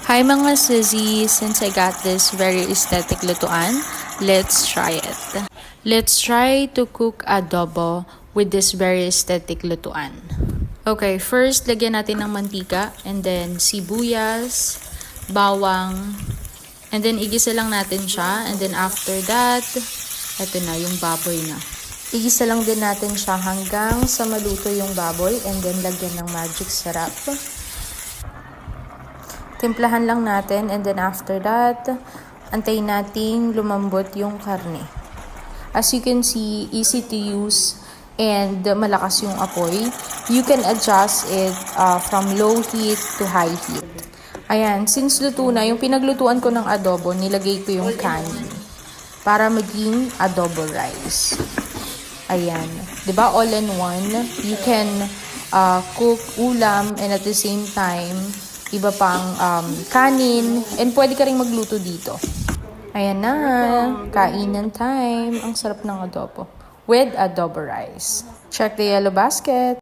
Hi mga Sizzy! Since I got this very aesthetic lutuan, let's try it. Let's try to cook adobo with this very aesthetic lutuan. Okay, first lagyan natin ng mantika and then sibuyas, bawang, and then igisa lang natin siya, and then after that, eto na yung baboy na. Igisa lang din natin siya hanggang sa maluto yung baboy and then lagyan ng magic sarap. Timplahan lang natin and then after that, antayin nating lumambot yung karne. As you can see, easy to use and malakas yung apoy. You can adjust it from low heat to high heat. Ayan, since luto na, yung pinaglutuan ko ng adobo, nilagay ko yung kanin para maging adobo rice. Ayan, 'di ba all in one? You can cook ulam and at the same time iba pang kanin and pwede ka ring magluto dito. Ayan na, kainan time. Ang sarap ng adobo with adobo rice. Check the yellow basket.